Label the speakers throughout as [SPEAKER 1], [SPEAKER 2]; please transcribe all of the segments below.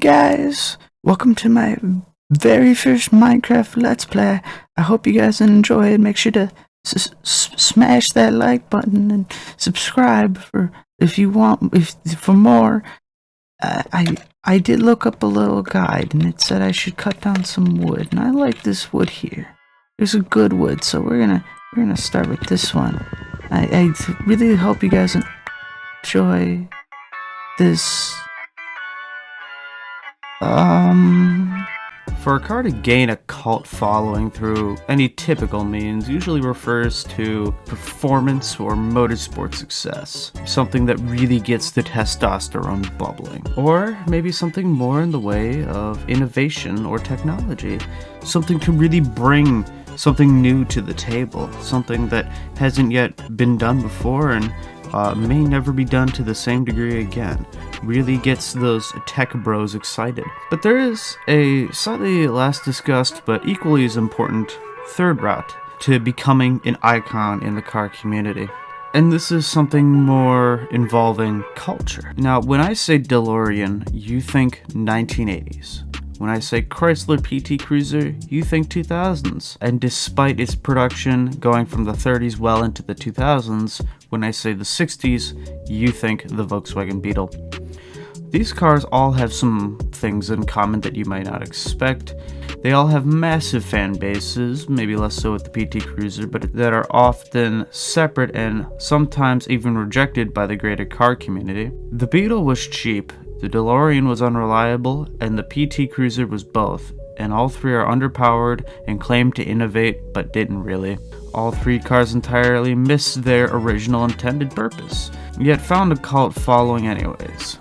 [SPEAKER 1] guys, welcome to my very first Minecraft Let's Play. I hope you guys enjoy it. Make sure to smash that like button and subscribe for more. I did look up a little guide and it said I should cut down some wood, and I like this wood here. There's a good wood, so we're gonna start with this one. I really hope you guys enjoy this.
[SPEAKER 2] For a car to gain a cult following through any typical means usually refers to performance or motorsport success, something that really gets the testosterone bubbling. Or maybe something more in the way of innovation or technology, something to really bring something new to the table, something that hasn't yet been done before and may never be done to the same degree again. Really gets those tech bros excited. But there is a slightly less discussed but equally as important third route to becoming an icon in the car community. And this is something more involving culture. Now, when I say DeLorean, you think 1980s. When I say Chrysler PT Cruiser, you think 2000s. And despite its production going from the 30s well into the 2000s, when I say the 60s, you think the Volkswagen Beetle. These cars all have some things in common that you might not expect. They all have massive fan bases, maybe less so with the PT Cruiser, but that are often separate and sometimes even rejected by the greater car community. The Beetle was cheap, the DeLorean was unreliable, and the PT Cruiser was both, and all three are underpowered and claimed to innovate, but didn't really. All three cars entirely missed their original intended purpose, yet found a cult following anyways.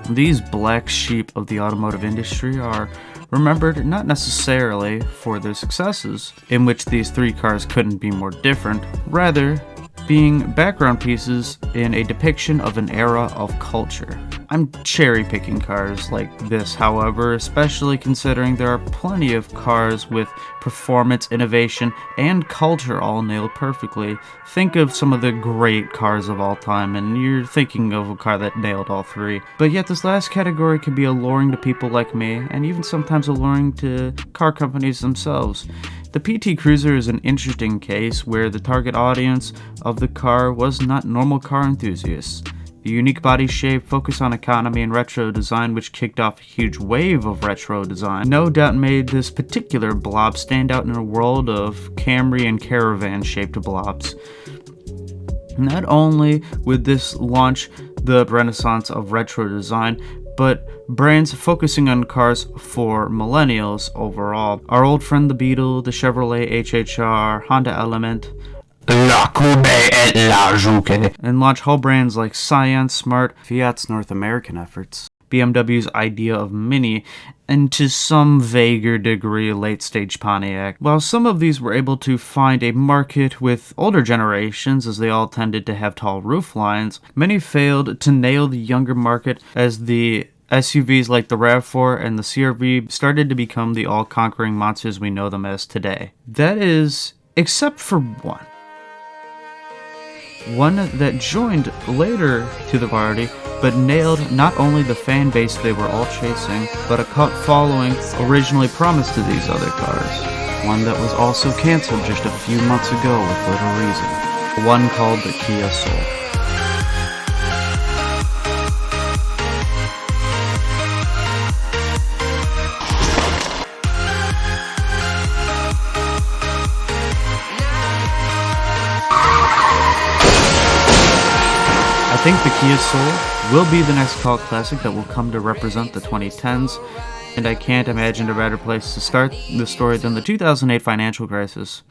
[SPEAKER 2] These black sheep of the automotive industry are remembered not necessarily for their successes, in which these three cars couldn't be more different, rather being background pieces in a depiction of an era of culture. I'm cherry-picking cars like this, however, especially considering there are plenty of cars with performance, innovation, and culture all nailed perfectly. Think of some of the great cars of all time, and you're thinking of a car that nailed all three. But yet this last category can be alluring to people like me, and even sometimes alluring to car companies themselves. The PT Cruiser is an interesting case where the target audience of the car was not normal car enthusiasts. The unique body shape, focus on economy and retro design, which kicked off a huge wave of retro design, no doubt made this particular blob stand out in a world of Camry and Caravan-shaped blobs. Not only would this launch the renaissance of retro design, but brands focusing on cars for millennials overall. Our old friend the Beetle, the Chevrolet HHR, Honda Element, and launch whole brands like Scion, Smart, Fiat's North American efforts, BMW's idea of Mini, and to some vaguer degree late-stage Pontiac. While some of these were able to find a market with older generations, as they all tended to have tall roof lines, many failed to nail the younger market as the SUVs like the RAV4 and the CR-V started to become the all-conquering monsters we know them as today. That is, except for one. One that joined later to the party, but nailed not only the fan base they were all chasing, but a cult following originally promised to these other cars. One that was also cancelled just a few months ago with little reason. One called the Kia Soul. I think the Kia Soul will be the next cult classic that will come to represent the 2010s, and I can't imagine a better place to start the story than the 2008 financial crisis.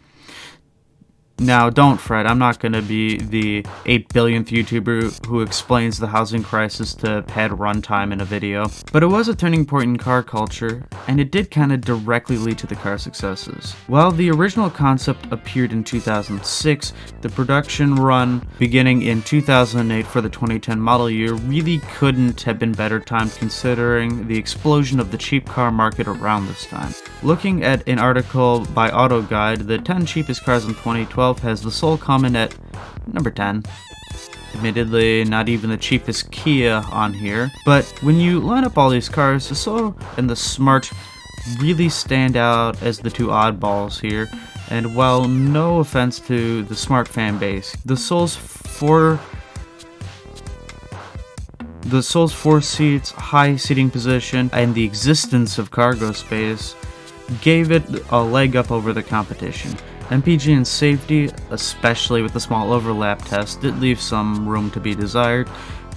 [SPEAKER 2] Now, don't fret, I'm not going to be the 8 billionth YouTuber who explains the housing crisis to pad runtime in a video, but it was a turning point in car culture, and it did kind of directly lead to the car successes. While the original concept appeared in 2006, the production run beginning in 2008 for the 2010 model year really couldn't have been better timed considering the explosion of the cheap car market around this time. Looking at an article by Auto Guide, the 10 cheapest cars in 2012 has the Soul coming at number 10. Admittedly, not even the cheapest Kia on here, but when you line up all these cars, the Soul and the Smart really stand out as the two oddballs here. And while no offense to the Smart fan base, the Soul's four seats, high seating position, and the existence of cargo space gave it a leg up over the competition. MPG and safety, especially with the small overlap test, did leave some room to be desired,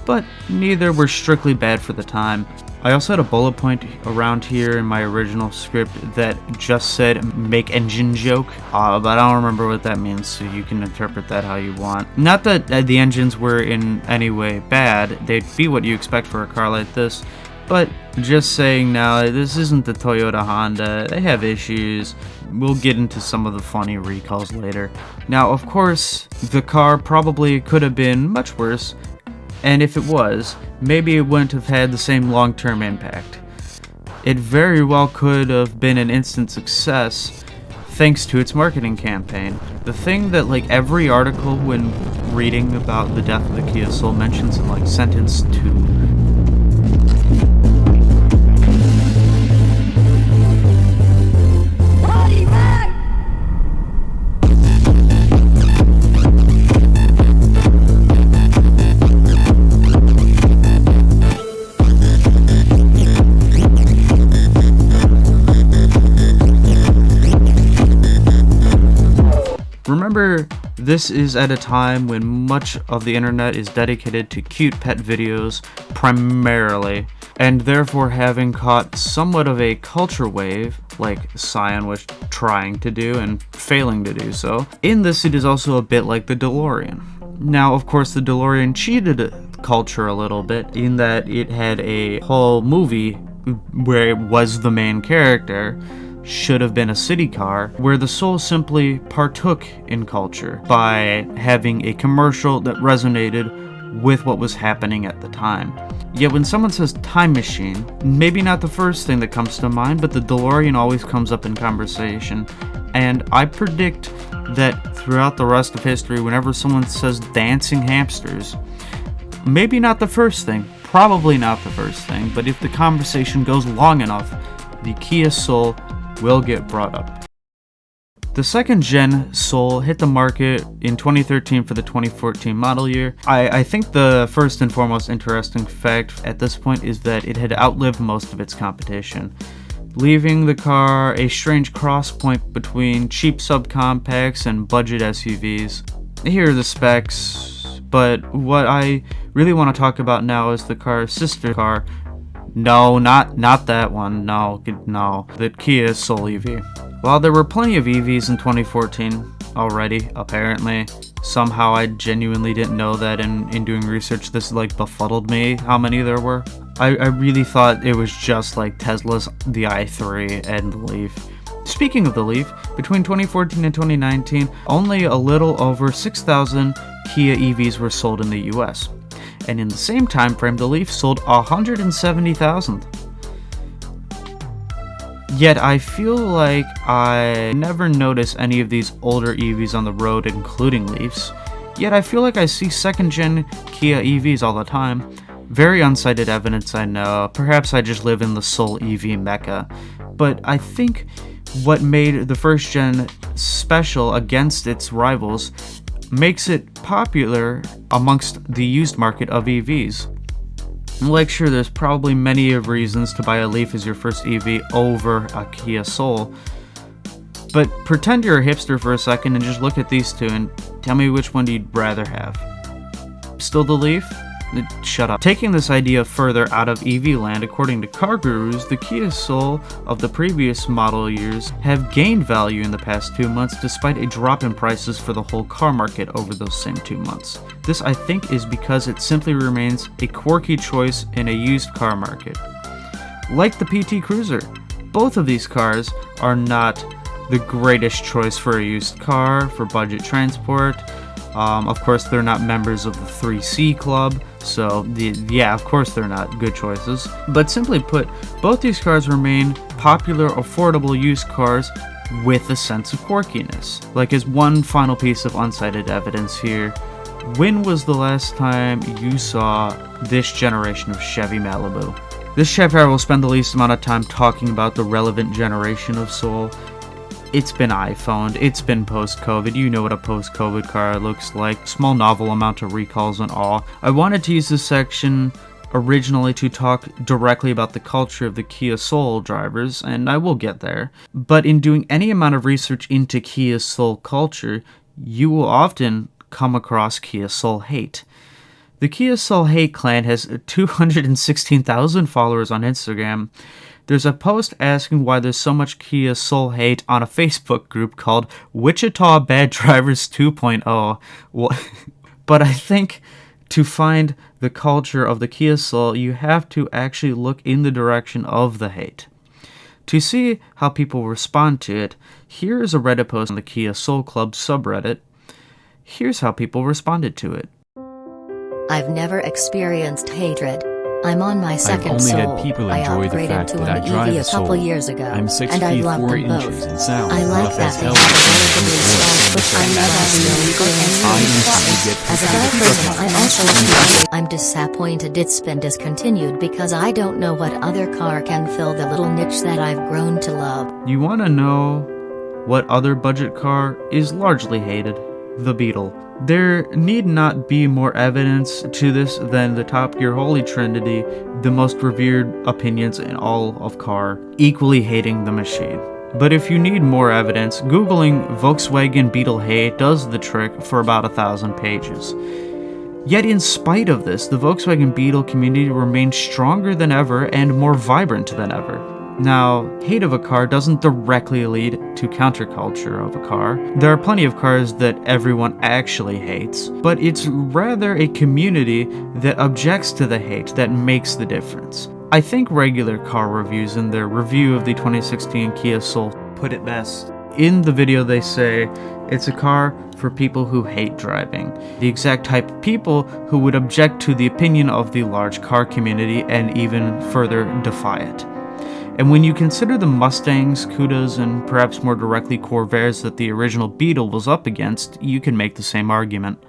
[SPEAKER 2] but neither were strictly bad for the time. I also had a bullet point around here in my original script that just said "make engine joke," but I don't remember what that means, so you can interpret that how you want. Not that the engines were in any way bad, they'd be what you expect for a car like this, but just saying now, this isn't the Toyota Honda, they have issues. We'll get into some of the funny recalls later. Now, of course, the car probably could have been much worse, and if it was, maybe it wouldn't have had the same long-term impact. It very well could have been an instant success thanks to its marketing campaign. The thing that like every article when reading about the death of the Kia Soul mentions in like sentence 2. Remember, this is at a time when much of the internet is dedicated to cute pet videos primarily, and therefore having caught somewhat of a culture wave, like Scion was trying to do and failing to do so. In this, it is also a bit like the DeLorean. Now, of course, the DeLorean cheated culture a little bit in that it had a whole movie where it was the main character, should have been a city car, where the Soul simply partook in culture by having a commercial that resonated with what was happening at the time. Yet when someone says time machine, maybe not the first thing that comes to mind, but the DeLorean always comes up in conversation, and I predict that throughout the rest of history, whenever someone says dancing hamsters, maybe not the first thing, probably not the first thing, but if the conversation goes long enough, the Kia Soul will get brought up. The second gen Soul hit the market in 2013 for the 2014 model year. I think the first and foremost interesting fact at this point is that it had outlived most of its competition, leaving the car a strange cross point between cheap subcompacts and budget SUVs. Here are the specs, but what I really want to talk about now is the car's sister car. No, not that one. No, the Kia Soul EV. While there were plenty of EVs in 2014 already, apparently, somehow I genuinely didn't know that, and in doing research, this like befuddled me how many there were. I really thought it was just like Tesla's the i3 and the Leaf. Speaking of the Leaf, between 2014 and 2019, only a little over 6,000 Kia EVs were sold in the US. And in the same time frame, the Leaf sold 170,000. Yet I feel like I never notice any of these older EVs on the road, including Leafs. Yet I feel like I see second-gen Kia EVs all the time. Very unsighted evidence, I know. Perhaps I just live in the Soul EV mecca. But I think what made the first-gen special against its rivals makes it popular amongst the used market of EVs. Like, sure, there's probably many of reasons to buy a Leaf as your first EV over a Kia Soul, but pretend you're a hipster for a second and just look at these two and tell me which one you'd rather have. Still the Leaf? Shut up. Taking this idea further out of EV land, according to car gurus, the Kia Soul of the previous model years have gained value in the past 2 months despite a drop in prices for the whole car market over those same 2 months. This, I think, is because it simply remains a quirky choice in a used car market. Like the PT Cruiser, both of these cars are not the greatest choice for a used car for budget transport. Of course, they're not members of the 3C Club, so yeah, of course they're not good choices. But simply put, both these cars remain popular, affordable used cars with a sense of quirkiness. Like, as one final piece of unsighted evidence here, When was the last time you saw this generation of Chevy Malibu? This chapter I will spend the least amount of time talking about the relevant generation of Soul. It's been iPhoned, it's been post-COVID, you know what a post-COVID car looks like, small novel amount of recalls and all. I wanted to use this section originally to talk directly about the culture of the Kia Soul drivers, and I will get there. But in doing any amount of research into Kia Soul culture, you will often come across Kia Soul hate. The Kia Soul hate clan has 216,000 followers on Instagram. There's a post asking why there's so much Kia Soul hate on a Facebook group called Wichita Bad Drivers 2.0. But I think to find the culture of the Kia Soul, you have to actually look in the direction of the hate. To see how people respond to it, here is a Reddit post on the KiaSoulClub subreddit. Here's how people responded to it.
[SPEAKER 3] I've never experienced hatred. I'm on my second
[SPEAKER 4] I've only
[SPEAKER 3] Soul.
[SPEAKER 4] had people
[SPEAKER 3] I
[SPEAKER 4] enjoy the
[SPEAKER 3] upgraded
[SPEAKER 4] fact
[SPEAKER 3] to
[SPEAKER 4] that
[SPEAKER 3] an
[SPEAKER 4] I drive
[SPEAKER 3] EV
[SPEAKER 4] a
[SPEAKER 3] a couple
[SPEAKER 4] Soul.
[SPEAKER 3] years ago,
[SPEAKER 4] I'm 6
[SPEAKER 3] and I
[SPEAKER 4] feet
[SPEAKER 3] love
[SPEAKER 4] 4
[SPEAKER 3] them
[SPEAKER 4] inches
[SPEAKER 3] both.
[SPEAKER 4] and sound
[SPEAKER 3] I like
[SPEAKER 4] rough
[SPEAKER 3] that
[SPEAKER 4] as
[SPEAKER 3] they
[SPEAKER 4] hell.
[SPEAKER 3] have a relatively small footprint
[SPEAKER 4] I
[SPEAKER 3] as a person. I also I'm disappointed it's been discontinued because I don't know what other car can fill the little niche that I've grown to love.
[SPEAKER 2] You want to know what other budget car is largely hated? The Beetle. There need not be more evidence to this than the Top Gear Holy Trinity, the most revered opinions in all of car, equally hating the machine. But if you need more evidence, Googling Volkswagen Beetle hate does the trick for about 1,000 pages. Yet in spite of this, the Volkswagen Beetle community remains stronger than ever and more vibrant than ever. Now, hate of a car doesn't directly lead to counterculture of a car. There are plenty of cars that everyone actually hates, but it's rather a community that objects to the hate that makes the difference. I think regular car reviews in their review of the 2016 Kia Soul put it best. In the video they say, it's a car for people who hate driving, the exact type of people who would object to the opinion of the large car community and even further defy it. And when you consider the Mustangs, Cudas, and perhaps more directly Corvairs that the original Beetle was up against, you can make the same argument.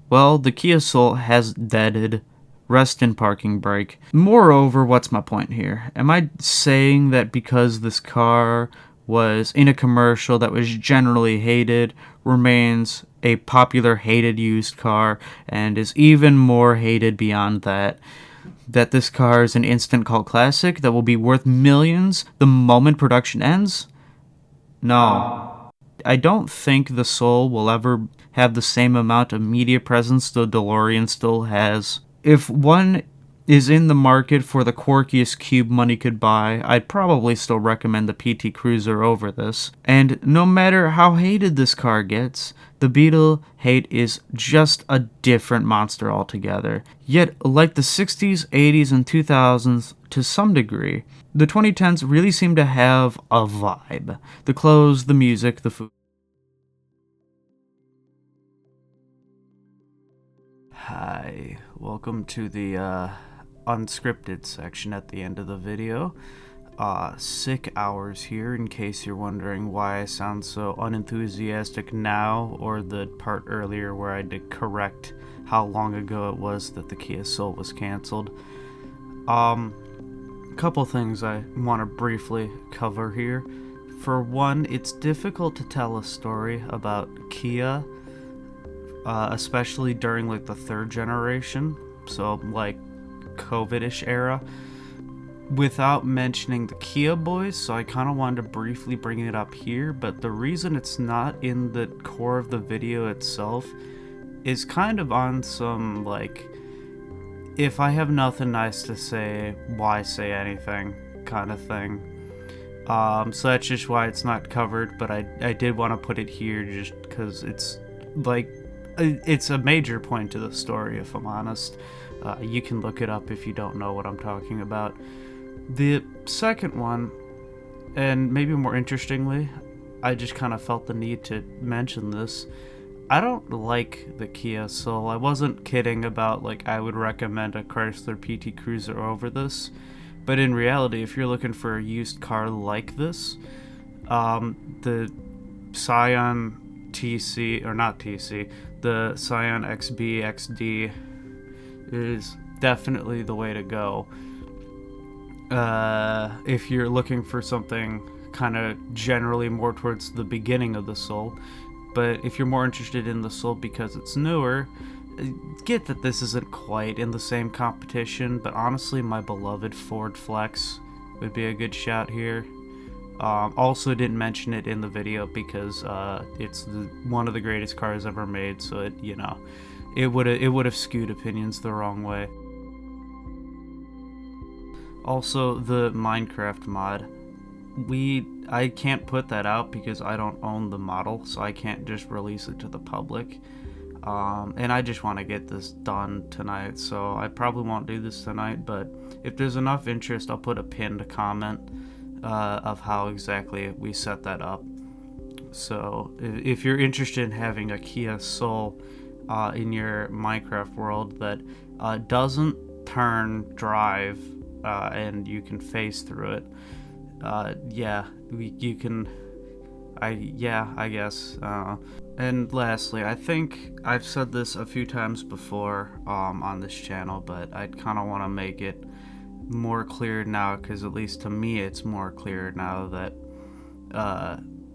[SPEAKER 2] Well, the Kia Soul has deaded. Rest in parking brake. Moreover, what's my point here? Am I saying that because this car was in a commercial that was generally hated, remains a popular hated used car, and is even more hated beyond that, that this car is an instant cult classic that will be worth millions the moment production ends? No. I don't think the Soul will ever have the same amount of media presence the DeLorean still has. If one is in the market for the quirkiest cube money could buy, I'd probably still recommend the PT Cruiser over this. And no matter how hated this car gets, the Beetle hate is just a different monster altogether. Yet, like the 60s, 80s, and 2000s to some degree, the 2010s really seem to have a vibe. The clothes, the music, the food. Hi, welcome to the unscripted section at the end of the video. Sick hours here, in case you're wondering why I sound so unenthusiastic now, or the part earlier where I did correct how long ago it was that the Kia Soul was canceled. Couple things I want to briefly cover here. For one, it's difficult to tell a story about Kia, especially during like the third generation, so like COVID-ish era, without mentioning the Kia boys, so I kind of wanted to briefly bring it up here, but the reason it's not in the core of the video itself is kind of on some, like, if I have nothing nice to say, why say anything kind of thing. So that's just why it's not covered, but I did want to put it here just because it's, like, it's a major point to the story, if I'm honest. You can look it up if you don't know what I'm talking about. The second one, and maybe more interestingly, I just kind of felt the need to mention this. I don't like the Kia Soul. I wasn't kidding about, like, I would recommend a Chrysler PT Cruiser over this. But in reality, if you're looking for a used car like this, the Scion TC, or not TC, the Scion XB XD is definitely the way to go. If you're looking for something kind of generally more towards the beginning of the Soul, but if you're more interested in the Soul because it's newer, get that this isn't quite in the same competition, but honestly my beloved Ford Flex would be a good shout here. Also didn't mention it in the video because it's one of the greatest cars ever made, so it, you know, it would have skewed opinions the wrong way. Also, the Minecraft mod, I can't put that out because I don't own the model, so I can't just release it to the public. And I just want to get this done tonight, so I probably won't do this tonight, but if there's enough interest, I'll put a pinned comment of how exactly we set that up. So if you're interested in having a Kia Soul in your Minecraft world that doesn't turn drive and you can phase through it, yeah, you can, I guess. And lastly, I think I've said this a few times before on this channel, but I kind of want to make it more clear now, because at least to me it's more clear now that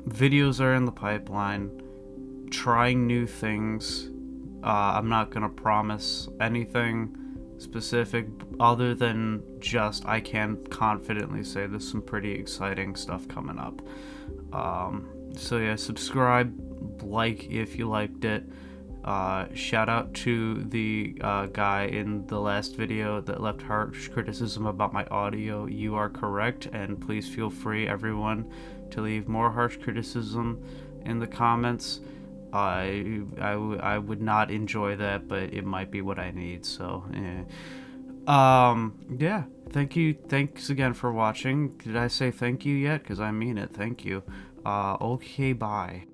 [SPEAKER 2] videos are in the pipeline, trying new things. I'm not gonna promise anything specific other than just I can confidently say there's some pretty exciting stuff coming up. So yeah, subscribe, like if you liked it. Shout out to the guy in the last video that left harsh criticism about my audio. You are correct, and please feel free, everyone, to leave more harsh criticism in the comments. I would not enjoy that, but it might be what I need, so yeah, thanks again for watching. Did I say thank you yet? Because I mean it. Thank you. Okay, bye.